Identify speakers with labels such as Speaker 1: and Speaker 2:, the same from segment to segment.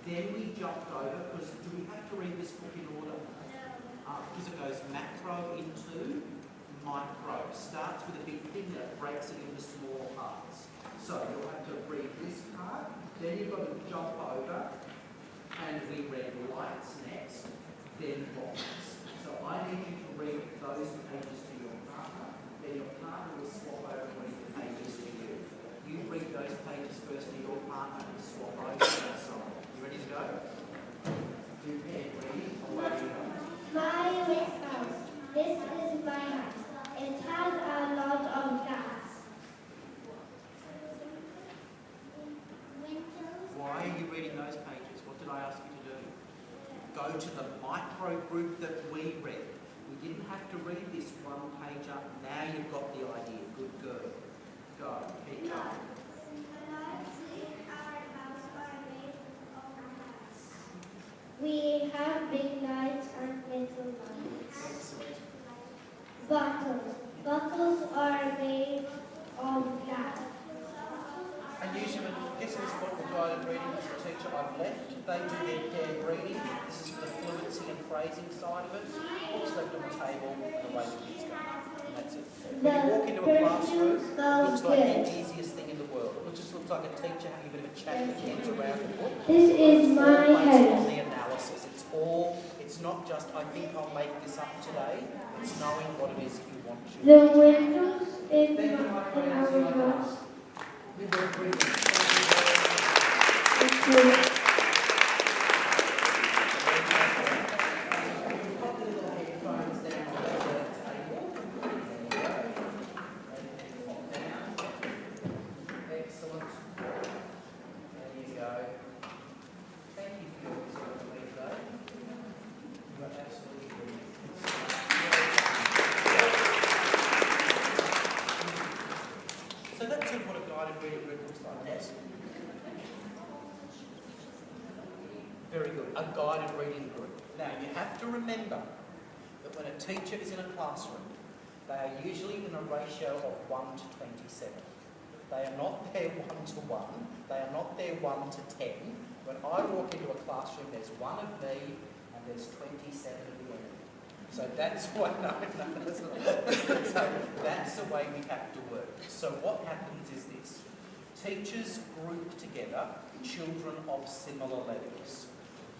Speaker 1: Then we jumped over, because do we have to read this book in order? Because it goes macro into micro. Starts with a big thing that breaks it into smaller parts. So you'll have to read this part, then you've got to jump over, and we read lights next, then boxes. So I need you to read those pages to your partner, then your partner will swap over and read the pages to you. You read those pages first to your partner and swap over and so on. You ready to go? Do paired reading, away you go.
Speaker 2: My house. This is my house. It has a lot of gas.
Speaker 1: Why are you reading those pages? What did I ask you to do? Go to the micro group that we read. We didn't have to read this one page up. Now you've got the idea. Good girl. Go. Keep going.
Speaker 2: We have big lights and little lights.
Speaker 1: Excellent.
Speaker 2: Bottles are made of glass.
Speaker 1: And usually, this is what the guided reading as a teacher I've left. They do their paired reading. This is for the fluency and phrasing side of it. Books left on the table, the way the kids go. And that's it. When you walk into a classroom, it looks like the easiest thing in the world. It just looks like a teacher having a bit of a chat with kids around the book.
Speaker 2: This is my
Speaker 1: house.
Speaker 2: house.
Speaker 1: The analysis. It's not just, I think I'll make this up today. It's knowing what it is you want to.
Speaker 2: The windows in our house.
Speaker 1: We work really Very good. A guided reading group. Now, you have to remember that when a teacher is in a classroom, they are usually in a ratio of 1 to 27. They are not there 1 to 1. They are not there 1 to 10. When I walk into a classroom, there's one of me and there's 27 of the enemy. So that's why, so that's the way we have to work. So what happens is this. Teachers group together children of similar levels.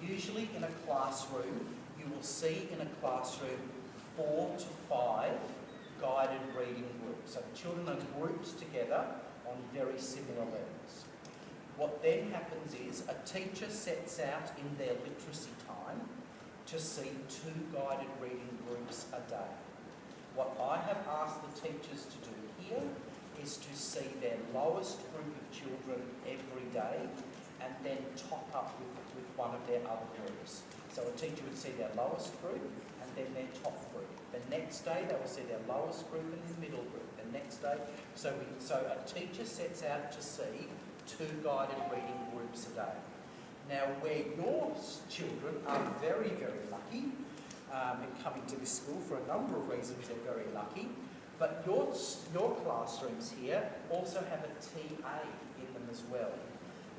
Speaker 1: Usually in a classroom, you will see in a classroom 4 to 5 guided reading groups. So children are grouped together on very similar levels. What then happens is a teacher sets out in their literacy time to see 2 guided reading groups a day. What I have asked the teachers to do here is to see their lowest group of children every day and then top up with one of their other groups. So a teacher would see their lowest group and then their top group. The next day they will see their lowest group and their middle group. The next day, so a teacher sets out to see 2 guided reading groups a day. Now where your children are very, very lucky, in coming to this school for a number of reasons they're very lucky, but your classrooms here also have a TA in them as well.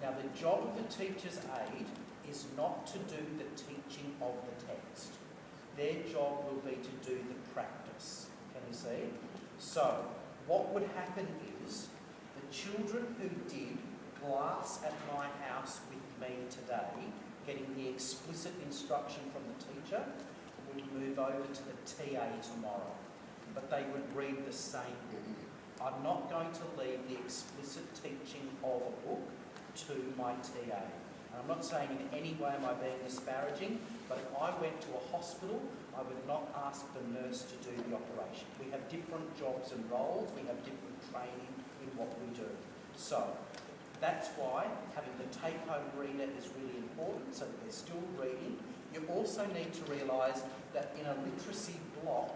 Speaker 1: Now the job of the teacher's aide is not to do the teaching of the text. Their job will be to do the practice. Can you see? So what would happen is the children who did glass at my house with me today, getting the explicit instruction from the teacher, would move over to the TA tomorrow. But they would read the same book. I'm not going to leave the explicit teaching of a book to my TA. And I'm not saying in any way am I being disparaging, but if I went to a hospital, I would not ask the nurse to do the operation. We have different jobs and roles, we have different training in what we do. So that's why having the take-home reader is really important, so that they're still reading. You also need to realise that in a literacy block,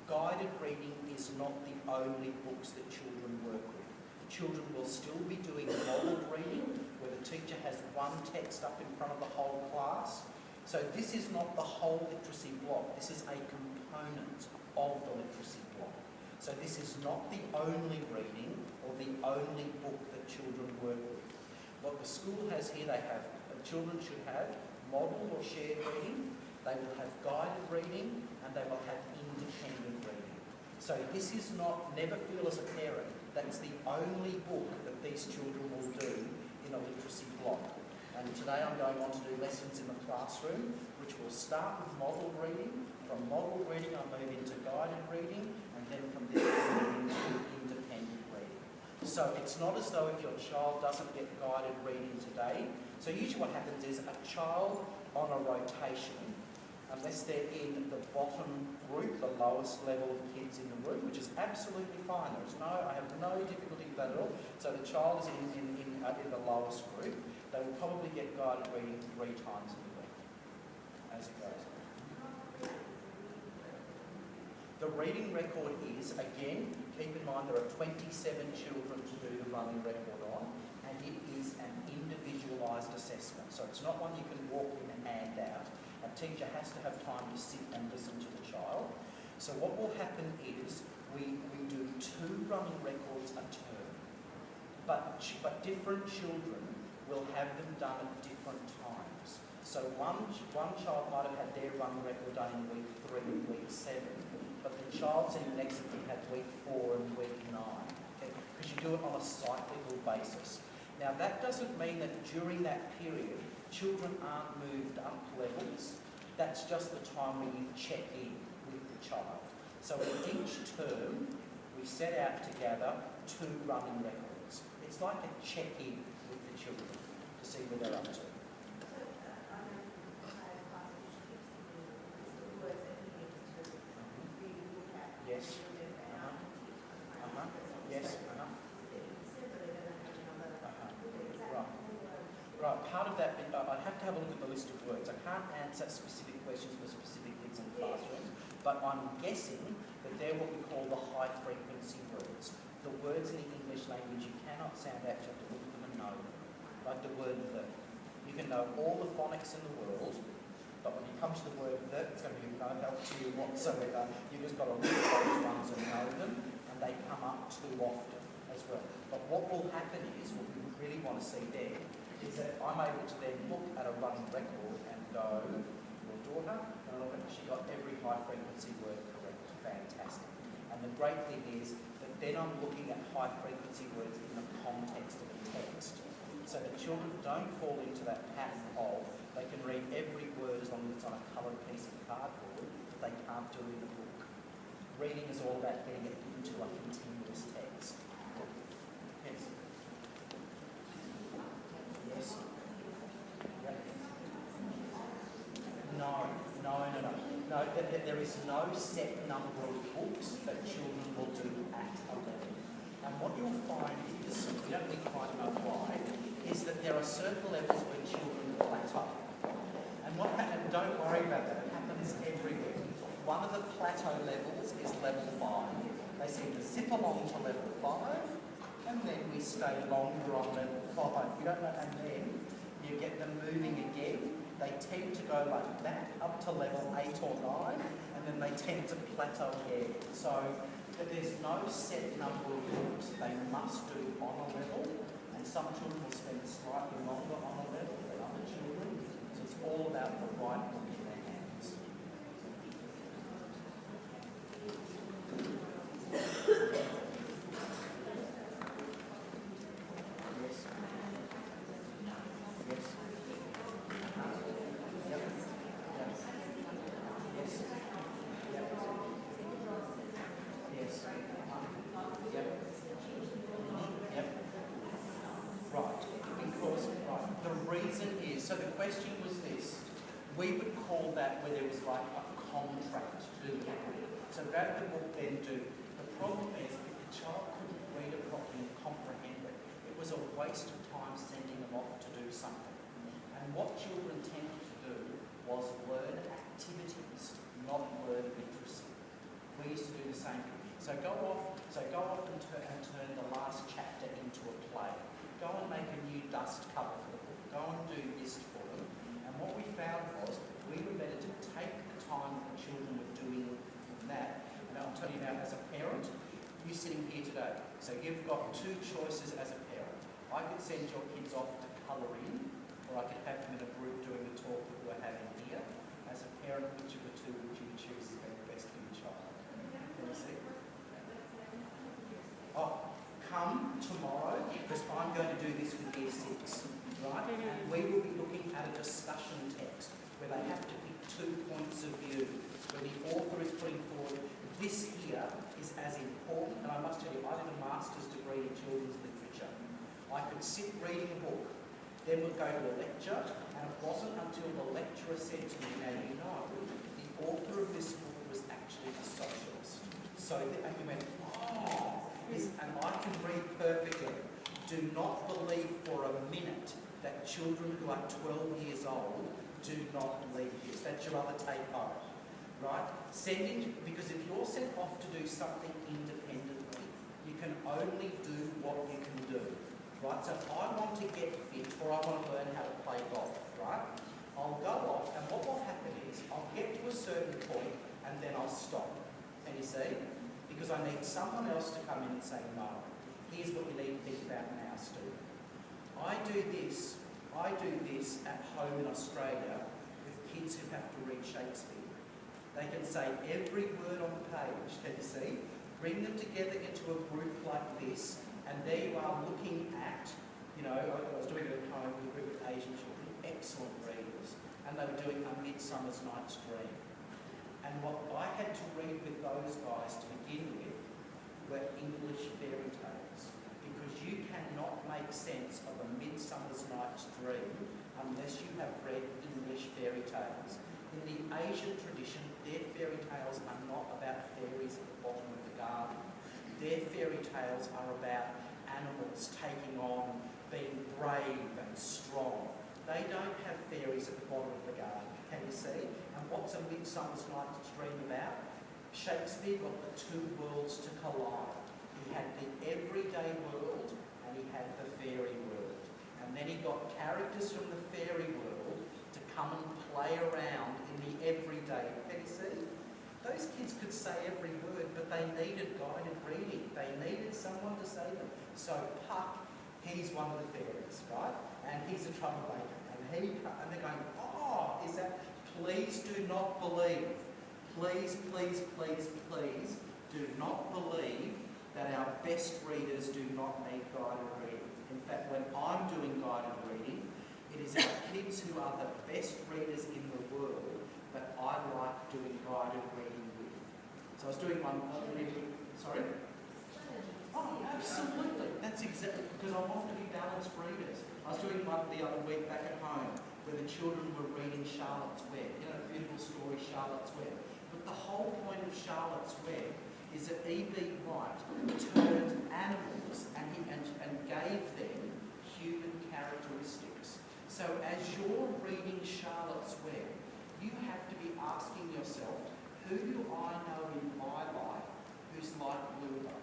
Speaker 1: guided reading is not the only books that children work with. Children will still be doing model reading, where the teacher has one text up in front of the whole class. So this is not the whole literacy block, this is a component of the literacy block. So this is not the only reading or the only book that children work with. What the school has here, children should have model or shared reading, they will have guided reading, and they will have independent reading. So this is not, never feel as a parent, that's the only book that these children will do in a literacy block. And today I'm going on to do lessons in the classroom, which will start with model reading. From model reading I'll move into guided reading, and then from there I'll move into independent reading. So it's not as though if your child doesn't get guided reading today, so usually what happens is a child on a rotation, unless they're in the bottom group, the lowest level of kids in the room, which is absolutely fine. I have no difficulty with that at all. So the child is in the lowest group. They will probably get guided reading 3 times a week as it goes. The reading record is, again, keep in mind there are 27 children to do the running record on, and it is an individualised assessment. So it's not one you can walk in and hand out. A teacher has to have time to sit and listen to the child. So what will happen is we do 2 running records a term, but different children will have them done at different times. So one child might have had their running record done in week 3 and week 7, but the child sitting next to them had week 4 and week 9, okay? Because you do it on a cyclical basis. Now that doesn't mean that during that period, children aren't moved up levels. That's just the time when you check in with the child. So in each term, we set out to gather 2 running records. It's like a check-in with the children to see where they're up to. Yes. Yes. Right, part of that, I'd have to have a look at the list of words. I can't answer specific questions for specific kids in the classroom, but I'm guessing that they're what we call the high frequency words. The words in the English language you cannot sound out, you have to look at them and know them. Like the word the. You can know all the phonics in the world, but when you come to the word the, it's going to be no help to you whatsoever. You've just got to look at those ones and know them, and they come up too often as well. But what will happen is, what we really want to see there, is that I'm able to then look at a running record and go, your daughter, and look at, she got every high frequency word correct, fantastic. And the great thing is that then I'm looking at high frequency words in the context of the text. So that children don't fall into that pattern of, they can read every word as long as it's on a coloured piece of cardboard, but they can't do it in a book. Reading is all about getting it into a continuous text. Yes? Yes? Yep. No, there is no set number of books that children will do at a level. And what you'll find is, we don't really quite know why, is that there are certain levels where children plateau. And don't worry about that, it happens everywhere. One of the plateau levels is level 5. They seem to zip along to level 5, and then we stay longer on level 5. You don't know, and then you get them moving again. They tend to go like that up to level 8 or 9, and then they tend to plateau again. So there's no set number of books they must do on a level, and some children will spend slightly longer on a level than other children. So it's all about the right book in their hands. So the question was this, we would call that where there was like a contract to do it. So rather than what then do, the problem is if the child couldn't read it properly and comprehend it, it was a waste of time sending them off to do something. And what children tended to do was learn activities, not learn literacy. We used to do the same thing. So go off and turn the last chapter into a play. Go and make a new dust cover for the book. Go and do this for them. And what we found was we were better to take the time that the children were doing that. And I'll tell you now, as a parent, you sitting here today, so you've got 2 choices as a parent. I could send your kids off to colour in, or I could have them in a group doing the talk that we're having here. As a parent, which of the two would you choose as being best for your child? Can you see? Oh, come tomorrow, because I'm going to do this with Year 6, right? And we will be looking at a discussion text where they have to pick 2 points of view, where the author is putting forward, this here is as important, and I must tell you, I did a master's degree in children's literature. I could sit reading a book, then we'd go to a lecture, and it wasn't until the lecturer said to me, now you know, the author of this book was actually a socialist. So, and you went, oh, and I can read perfectly. Do not believe for a minute that children who are 12 years old do not believe this. That's your other take home, right? Because if you're sent off to do something independently, you can only do what you can do, right? So if I want to get fit or I want to learn how to play golf, right? I'll go off, and what will happen is I'll get to a certain point and then I'll stop. Can you see? Because I need someone else to come in and say, no, here's what you need to think about now, student. I do this at home in Australia with kids who have to read Shakespeare. They can say every word on the page, can you see? Bring them together into a group like this, and there you are looking at, you know, I was doing it at home with a group of Asian children, excellent readers, and they were doing A Midsummer's Night's Dream. And what I had to read with those guys to begin with were English fairy tales, because you cannot make sense of A Midsummer's Night's Dream unless you have read English fairy tales. In the Asian tradition, their fairy tales are not about fairies at the bottom of the garden. Their fairy tales are about animals taking on, being brave and strong. They don't have fairies at the bottom of the garden, can you see? And what's A Midsummer's Night's Dream about? Shakespeare got the two worlds to collide. He had the everyday world and he had the fairy world. And then he got characters from the fairy world to come and play around in the everyday. Can you see? Those kids could say every word, but they needed guided reading. They needed someone to say them. So Puck, he's one of the fairies, right? And he's a troublemaker. And they're going, oh, is that, please do not believe. Please, please, please, please do not believe that our best readers do not need guided reading. In fact, when I'm doing guided reading, it is our kids who are the best readers in the world that I like doing guided reading with. So I was doing one, sorry? Oh, absolutely. That's exactly, because I want to be balanced readers. I was doing one the other week back at home where the children were reading Charlotte's Web. You know, the beautiful story, Charlotte's Web. But the whole point of Charlotte's Web is that E.B. White turned animals and gave them human characteristics. So as you're reading Charlotte's Web, you have to be asking yourself, who do I know in my life who's like Wilbur?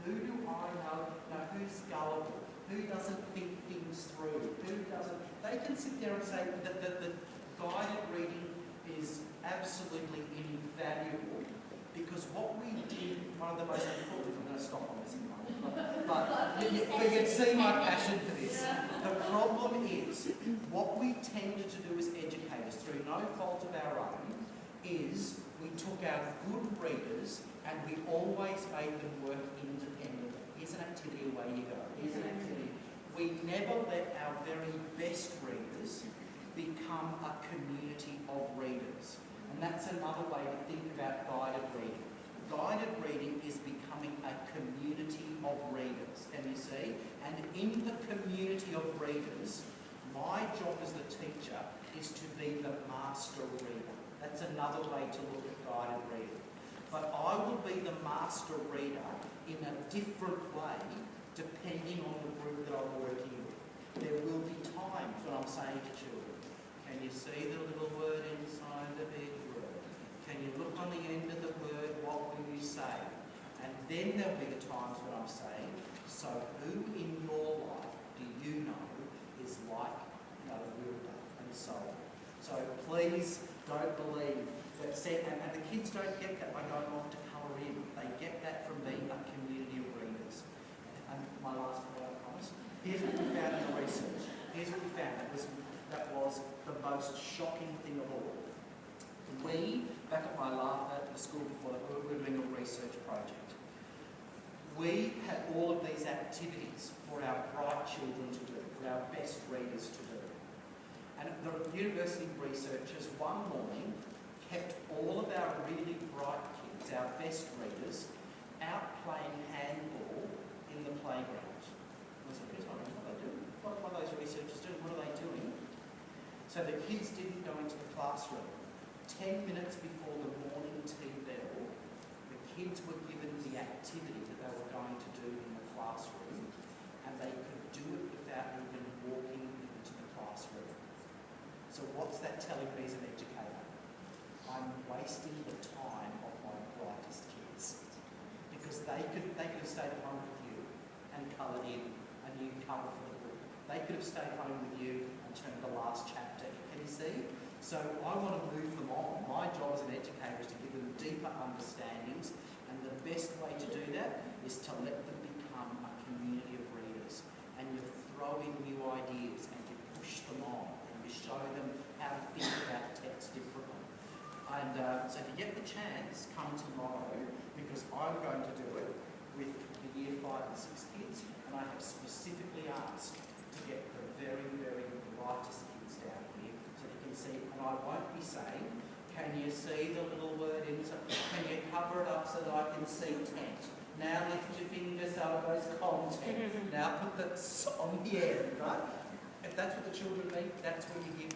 Speaker 1: Who do I know who's gullible? Who doesn't think things through? Who doesn't? They can sit there and say that the guided reading is absolutely invaluable, because what we did, one of the most important, I'm going to stop on this in a moment, but you can see my passion for this. The problem is, what we tended to do as educators, through no fault of our own, is we took our good readers and we always made them work independently. Here's an activity, away you go. Here's an activity. We never let our very best readers become a community of readers. And that's another way to think about guided reading. Guided reading is becoming a community of readers, can you see? And in the community of readers, my job as the teacher is to be the master reader. That's another way to look at guided reading. But I will be the master reader in a different way depending on the group that I'm working with. There will be times when I'm saying to children, can you see the little word inside the big word? Can you look on the end of the word, what will you say? And then there'll be the times when I'm saying, so who in your life do you know is like Wilbur, and so on. So please don't believe that, and the kids don't get that by going off to colour in. They get that from being a community of readers. And my last point, I promise. Here's what we found in the research. here's what we found. That was the most shocking thing of all. We, back at the school before that, we were doing a research project. We had all of these activities for our bright children to do, for our best readers to do. And the university researchers one morning kept all of our really bright kids, our best readers, out playing handball in the playground. I said, here's what they do. What are those researchers doing? What are they doing? So the kids didn't go into the classroom. 10 minutes before the morning tea bell, the kids were given the activity that they were going to do in the classroom, and they could do it without even walking into the classroom. So what's that telling me as an educator? I'm wasting the time of my brightest kids. Because they could have stayed at home with you and coloured in a new cover for the book. They could have stayed home with you and turned the last chapter. Can you see? So I want to move them on. My job as an educator is to give them deeper understandings, and the best way to do that is to let them become a community of readers. And you throw in new ideas and you push them on and you show them how to think about text differently. And so if you get the chance, come tomorrow, because I'm going to do it with the year 5 and 6 kids, and I have specifically asked to get the very, very brightest kids down here so they can see, and I won't be saying, can you see the little word inside? Can you cover it up so that I can see tent? Now lift your finger so it goes content. Now put the on the end, right? If that's what the children need, that's when you give